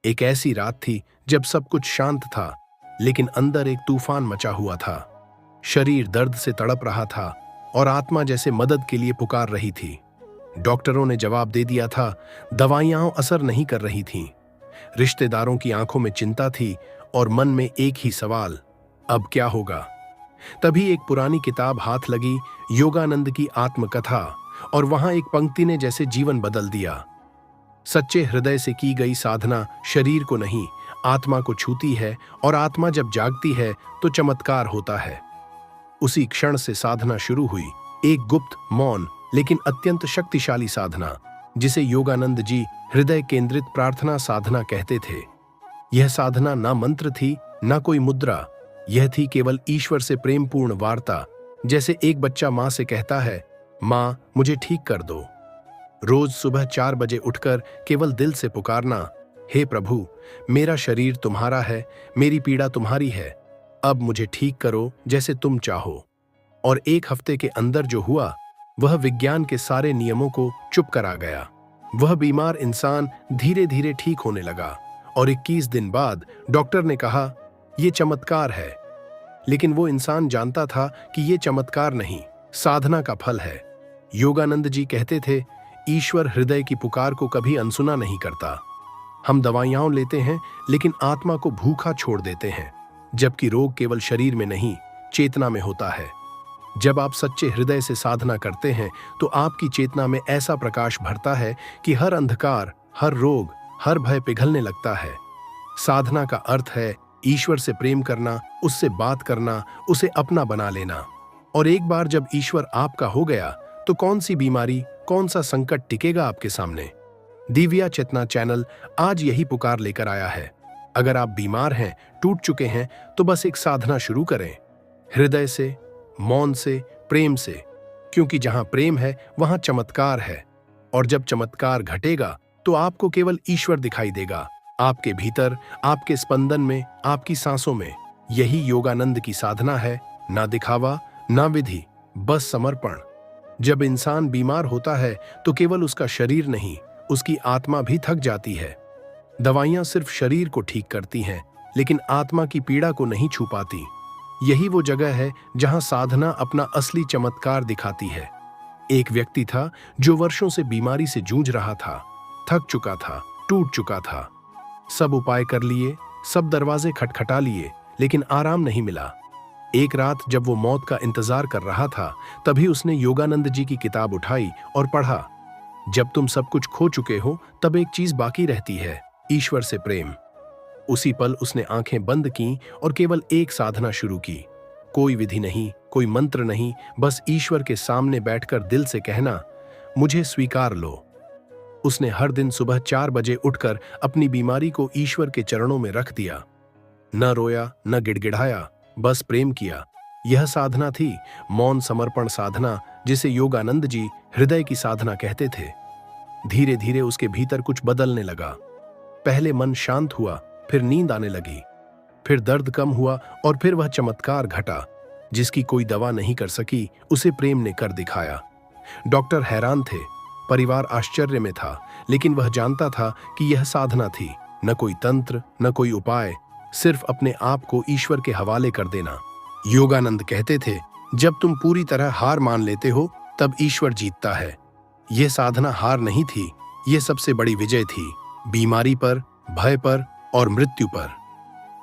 एक ऐसी रात थी जब सब कुछ शांत था, लेकिन अंदर एक तूफान मचा हुआ था। शरीर दर्द से तड़प रहा था और आत्मा जैसे मदद के लिए पुकार रही थी। डॉक्टरों ने जवाब दे दिया था, दवाइयां असर नहीं कर रही थीं। रिश्तेदारों की आंखों में चिंता थी और मन में एक ही सवाल, अब क्या होगा। तभी एक पुरानी किताब हाथ लगी, योगानंद की आत्मकथा, और वहां एक पंक्ति ने जैसे जीवन बदल दिया। सच्चे हृदय से की गई साधना शरीर को नहीं, आत्मा को छूती है, और आत्मा जब जागती है तो चमत्कार होता है। उसी क्षण से साधना शुरू हुई, एक गुप्त, मौन लेकिन अत्यंत शक्तिशाली साधना, जिसे योगानंद जी हृदय केंद्रित प्रार्थना साधना कहते थे। यह साधना ना मंत्र थी, ना कोई मुद्रा, यह थी केवल ईश्वर से प्रेमपूर्ण वार्ता। जैसे एक बच्चा मां से कहता है, मां मुझे ठीक कर दो। रोज सुबह 4 बजे उठकर केवल दिल से पुकारना, हे प्रभु, मेरा शरीर तुम्हारा है, मेरी पीड़ा तुम्हारी है, अब मुझे ठीक करो जैसे तुम चाहो। और 1 हफ्ते के अंदर जो हुआ वह विज्ञान के सारे नियमों को चुप करा गया। वह बीमार इंसान धीरे धीरे ठीक होने लगा और 21 दिन बाद डॉक्टर ने कहा, यह चमत्कार है। लेकिन वो इंसान जानता था कि यह चमत्कार नहीं, साधना का फल है। योगानंद जी कहते थे, ईश्वर हृदय की पुकार को कभी अनसुना नहीं करता। हम दवाइयां लेते हैं लेकिन आत्मा को भूखा छोड़ देते हैं, जबकि रोग केवल शरीर में नहीं, चेतना में होता है। जब आप सच्चे हृदय से साधना करते हैं तो आपकी चेतना में ऐसा प्रकाश भरता है कि हर अंधकार, हर रोग, हर भय पिघलने लगता है। साधना का अर्थ है ईश्वर से प्रेम करना, उससे बात करना, उसे अपना बना लेना। और एक बार जब ईश्वर आपका हो गया तो कौन सी बीमारी, कौन सा संकट टिकेगा आपके सामने। दिव्या चेतना चैनल आज यही पुकार लेकर आया है। अगर आप बीमार हैं, टूट चुके हैं, तो बस एक साधना शुरू करें, हृदय से, मौन से, प्रेम से, क्योंकि जहां प्रेम है वहां चमत्कार है। और जब चमत्कार घटेगा तो आपको केवल ईश्वर दिखाई देगा, आपके भीतर, आपके स्पंदन में, आपकी सांसों में। यही योगानंद की साधना है, ना दिखावा, ना विधि, बस समर्पण। जब इंसान बीमार होता है तो केवल उसका शरीर नहीं, उसकी आत्मा भी थक जाती है। दवाइयां सिर्फ शरीर को ठीक करती हैं, लेकिन आत्मा की पीड़ा को नहीं छू पाती। यही वो जगह है जहां साधना अपना असली चमत्कार दिखाती है। एक व्यक्ति था जो वर्षों से बीमारी से जूझ रहा था, थक चुका था, टूट चुका था। सब उपाय कर लिए, सब दरवाजे खटखटा लिए, लेकिन आराम नहीं मिला। एक रात जब वो मौत का इंतजार कर रहा था, तभी उसने योगानंद जी की किताब उठाई और पढ़ा, जब तुम सब कुछ खो चुके हो तब एक चीज बाकी रहती है, ईश्वर से प्रेम। उसी पल उसने आंखें बंद की और केवल एक साधना शुरू की। कोई विधि नहीं, कोई मंत्र नहीं, बस ईश्वर के सामने बैठकर दिल से कहना, मुझे स्वीकार लो। उसने हर दिन सुबह 4 बजे उठकर अपनी बीमारी को ईश्वर के चरणों में रख दिया। न रोया, न गिड़गिड़ाया, बस प्रेम किया। यह साधना थी, मौन समर्पण साधना, जिसे योगानंद जी हृदय की साधना कहते थे। धीरे धीरे उसके भीतर कुछ बदलने लगा। पहले मन शांत हुआ, फिर नींद आने लगी, फिर दर्द कम हुआ, और फिर वह चमत्कार घटा जिसकी कोई दवा नहीं कर सकी, उसे प्रेम ने कर दिखाया। डॉक्टर हैरान थे, परिवार आश्चर्य में था, लेकिन वह जानता था कि यह साधना थी, न कोई तंत्र, न कोई उपाय, सिर्फ अपने आप को ईश्वर के हवाले कर देना। योगानंद कहते थे, जब तुम पूरी तरह हार मान लेते हो तब ईश्वर जीतता है। यह साधना हार नहीं थी, यह सबसे बड़ी विजय थी, बीमारी पर, भय पर और मृत्यु पर।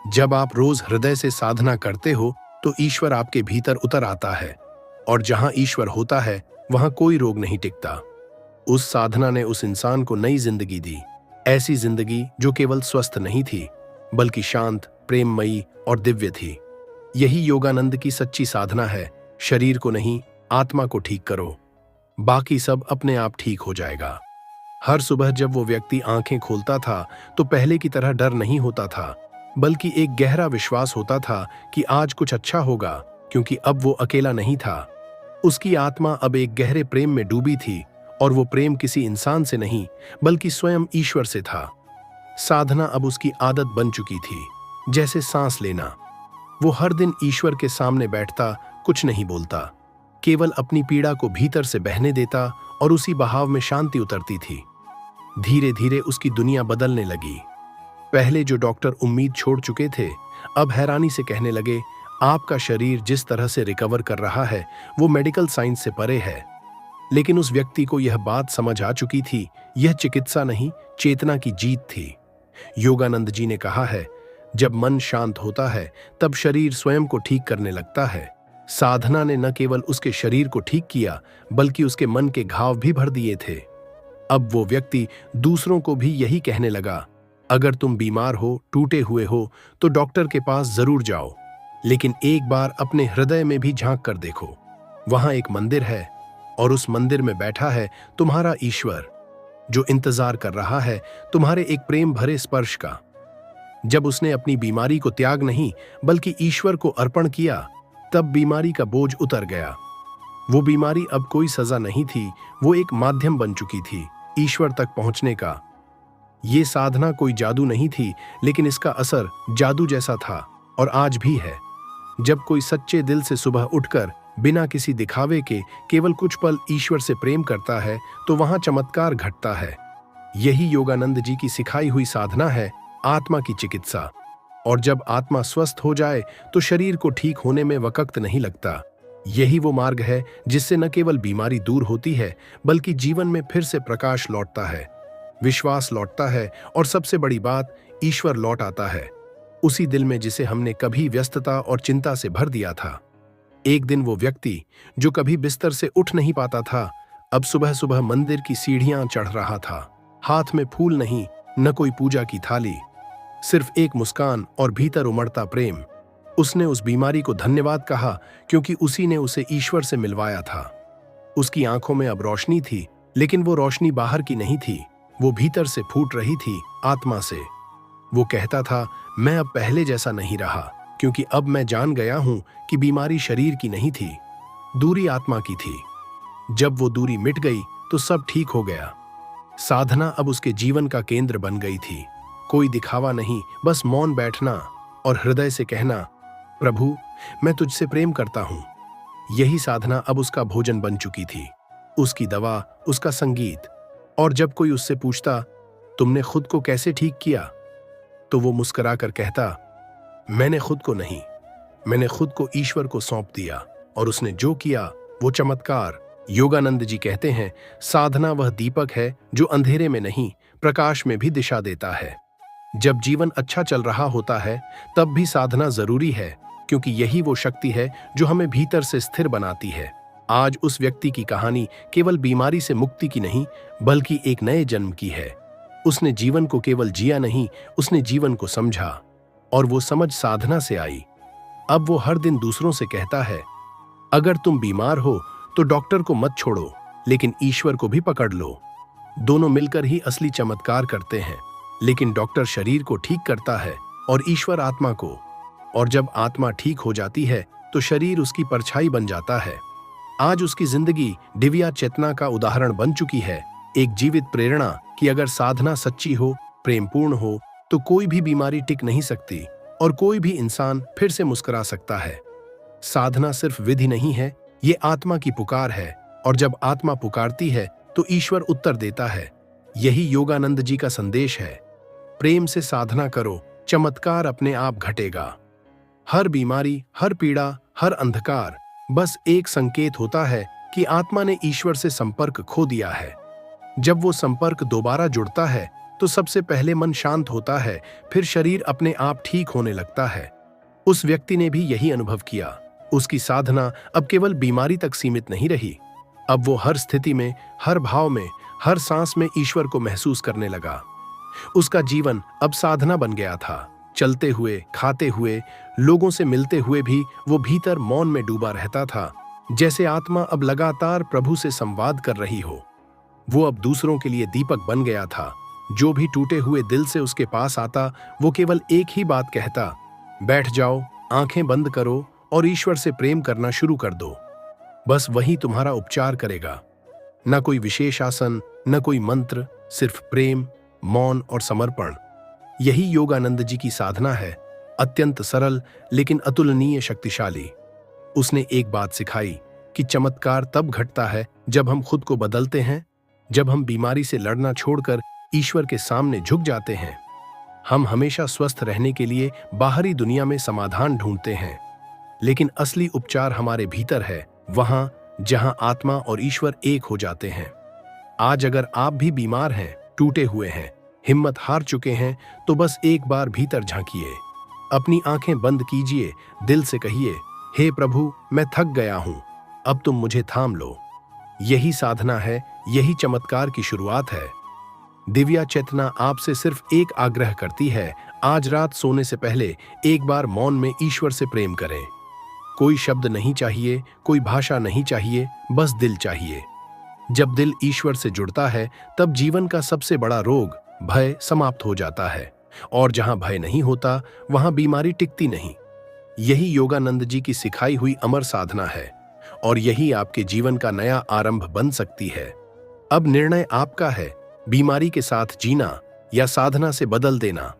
जब आप रोज हृदय से साधना करते हो तो ईश्वर आपके भीतर उतर आता है, और जहां ईश्वर होता है वहां कोई रोग नहीं टिकता। उस साधना ने उस इंसान को नई जिंदगी दी, ऐसी जिंदगी जो केवल स्वस्थ नहीं थी, बल्कि शांत, प्रेममयी और दिव्य थी। यही योगानंद की सच्ची साधना है, शरीर को नहीं, आत्मा को ठीक करो, बाकी सब अपने आप ठीक हो जाएगा। हर सुबह जब वो व्यक्ति आंखें खोलता था तो पहले की तरह डर नहीं होता था, बल्कि एक गहरा विश्वास होता था कि आज कुछ अच्छा होगा, क्योंकि अब वो अकेला नहीं था। उसकी आत्मा अब एक गहरे प्रेम में डूबी थी, और वो प्रेम किसी इंसान से नहीं, बल्कि स्वयं ईश्वर से था। साधना अब उसकी आदत बन चुकी थी, जैसे सांस लेना। वो हर दिन ईश्वर के सामने बैठता, कुछ नहीं बोलता, केवल अपनी पीड़ा को भीतर से बहने देता, और उसी बहाव में शांति उतरती थी। धीरे धीरे उसकी दुनिया बदलने लगी। पहले जो डॉक्टर उम्मीद छोड़ चुके थे, अब हैरानी से कहने लगे, आपका शरीर जिस तरह से रिकवर कर रहा है वो मेडिकल साइंस से परे है। लेकिन उस व्यक्ति को यह बात समझ आ चुकी थी, यह चिकित्सा नहीं, चेतना की जीत थी। योगानंद जी ने कहा है, जब मन शांत होता है तब शरीर स्वयं को ठीक करने लगता है। साधना ने न केवल उसके शरीर को ठीक किया, बल्कि उसके मन के घाव भी भर दिए थे। अब वो व्यक्ति दूसरों को भी यही कहने लगा, अगर तुम बीमार हो, टूटे हुए हो, तो डॉक्टर के पास जरूर जाओ, लेकिन एक बार अपने हृदय में भी झांक कर देखो। वहां एक मंदिर है और उस मंदिर में बैठा है तुम्हारा ईश्वर, जो इंतजार कर रहा है तुम्हारे एक प्रेम भरे स्पर्श का। जब उसने अपनी बीमारी को त्याग नहीं बल्कि ईश्वर को अर्पण किया, तब बीमारी का बोझ उतर गया। वो बीमारी अब कोई सजा नहीं थी, वो एक माध्यम बन चुकी थी ईश्वर तक पहुंचने का। ये साधना कोई जादू नहीं थी, लेकिन इसका असर जादू जैसा था और आज भी है। जब कोई सच्चे दिल से सुबह उठकर बिना किसी दिखावे के केवल कुछ पल ईश्वर से प्रेम करता है, तो वहां चमत्कार घटता है। यही योगानंद जी की सिखाई हुई साधना है, आत्मा की चिकित्सा। और जब आत्मा स्वस्थ हो जाए तो शरीर को ठीक होने में वक्त नहीं लगता। यही वो मार्ग है जिससे न केवल बीमारी दूर होती है, बल्कि जीवन में फिर से प्रकाश लौटता है, विश्वास लौटता है और सबसे बड़ी बात, ईश्वर लौट आता है उसी दिल में जिसे हमने कभी व्यस्तता और चिंता से भर दिया था। एक दिन वो व्यक्ति जो कभी बिस्तर से उठ नहीं पाता था, अब सुबह सुबह मंदिर की सीढ़ियां चढ़ रहा था। हाथ में फूल नहीं, न कोई पूजा की थाली, सिर्फ एक मुस्कान और भीतर उमड़ता प्रेम। उसने उस बीमारी को धन्यवाद कहा, क्योंकि उसी ने उसे ईश्वर से मिलवाया था। उसकी आंखों में अब रोशनी थी, लेकिन वो रोशनी बाहर की नहीं थी, वो भीतर से फूट रही थी, आत्मा से। वो कहता था, मैं अब पहले जैसा नहीं रहा, क्योंकि अब मैं जान गया हूं कि बीमारी शरीर की नहीं थी, दूरी आत्मा की थी। जब वो दूरी मिट गई तो सब ठीक हो गया। साधना अब उसके जीवन का केंद्र बन गई थी। कोई दिखावा नहीं, बस मौन बैठना और हृदय से कहना, प्रभु मैं तुझसे प्रेम करता हूं। यही साधना अब उसका भोजन बन चुकी थी, उसकी दवा, उसका संगीत। और जब कोई उससे पूछता, तुमने खुद को कैसे ठीक किया, तो वो मुस्कुरा कर कहता, मैंने खुद को नहीं, मैंने खुद को ईश्वर को सौंप दिया, और उसने जो किया वो चमत्कार। योगानंद जी कहते हैं, साधना वह दीपक है जो अंधेरे में नहीं, प्रकाश में भी दिशा देता है। जब जीवन अच्छा चल रहा होता है तब भी साधना जरूरी है, क्योंकि यही वो शक्ति है जो हमें भीतर से स्थिर बनाती है। आज उस व्यक्ति की कहानी केवल बीमारी से मुक्ति की नहीं, बल्कि एक नए जन्म की है। उसने जीवन को केवल जिया नहीं, उसने जीवन को समझा, और वो समझ साधना से आई। अब वो हर दिन दूसरों से कहता है, अगर तुम बीमार हो तो डॉक्टर को मत छोड़ो, लेकिन ईश्वर को भी पकड़ लो। दोनों मिलकर ही असली चमत्कार करते हैं, लेकिन डॉक्टर शरीर को ठीक करता है और ईश्वर आत्मा को। और जब आत्मा ठीक हो जाती है तो शरीर उसकी परछाई बन जाता है। आज उसकी जिंदगी दिव्या चेतना का उदाहरण बन चुकी है, एक जीवित प्रेरणा कि अगर साधना सच्ची हो, प्रेमपूर्ण हो, तो कोई भी बीमारी टिक नहीं सकती और कोई भी इंसान फिर से मुस्कुरा सकता है। साधना सिर्फ विधि नहीं है, ये आत्मा की पुकार है, और जब आत्मा पुकारती है तो ईश्वर उत्तर देता है। यही योगानंद जी का संदेश है, प्रेम से साधना करो, चमत्कार अपने आप घटेगा। हर बीमारी, हर पीड़ा, हर अंधकार बस एक संकेत होता है कि आत्मा ने ईश्वर से संपर्क खो दिया है। जब वो संपर्क दोबारा जुड़ता है तो सबसे पहले मन शांत होता है, फिर शरीर अपने आप ठीक होने लगता है। उस व्यक्ति ने भी यही अनुभव किया। उसकी साधना अब केवल बीमारी तक सीमित नहीं रही, अब वो हर स्थिति में, हर भाव में, हर सांस में ईश्वर को महसूस करने लगा। उसका जीवन अब साधना बन गया था। चलते हुए, खाते हुए, लोगों से मिलते हुए भी वो भीतर मौन में डूबा रहता था, जैसे आत्मा अब लगातार प्रभु से संवाद कर रही हो। वो अब दूसरों के लिए दीपक बन गया था। जो भी टूटे हुए दिल से उसके पास आता, वो केवल एक ही बात कहता, बैठ जाओ, आंखें बंद करो और ईश्वर से प्रेम करना शुरू कर दो। बस वही तुम्हारा उपचार करेगा। न कोई विशेष आसन, न कोई मंत्र, सिर्फ प्रेम, मौन और समर्पण। यही योगानंद जी की साधना है, अत्यंत सरल लेकिन अतुलनीय शक्तिशाली। उसने एक बात सिखाई कि चमत्कार तब घटता है जब हम खुद को बदलते हैं, जब हम बीमारी से लड़ना छोड़कर ईश्वर के सामने झुक जाते हैं। हम हमेशा स्वस्थ रहने के लिए बाहरी दुनिया में समाधान ढूंढते हैं, लेकिन असली उपचार हमारे भीतर है, वहां जहां आत्मा और ईश्वर एक हो जाते हैं। आज अगर आप भी बीमार हैं, टूटे हुए हैं, हिम्मत हार चुके हैं, तो बस एक बार भीतर झांकिए, अपनी आंखें बंद कीजिए, दिल से कहिए, हे प्रभु, मैं थक गया हूं, अब तुम मुझे थाम लो। यही साधना है, यही चमत्कार की शुरुआत है। दिव्या चेतना आपसे सिर्फ एक आग्रह करती है, आज रात सोने से पहले एक बार मौन में ईश्वर से प्रेम करें। कोई शब्द नहीं चाहिए, कोई भाषा नहीं चाहिए, बस दिल चाहिए। जब दिल ईश्वर से जुड़ता है, तब जीवन का सबसे बड़ा रोग, भय, समाप्त हो जाता है, और जहां भय नहीं होता, वहां बीमारी टिकती नहीं। यही योगानंद जी की सिखाई हुई अमर साधना है, और यही आपके जीवन का नया आरंभ बन सकती है। अब निर्णय आपका है, बीमारी के साथ जीना या साधना से बदल देना।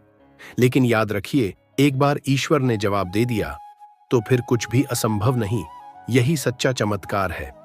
लेकिन याद रखिए, एक बार ईश्वर ने जवाब दे दिया, तो फिर कुछ भी असंभव नहीं। यही सच्चा चमत्कार है।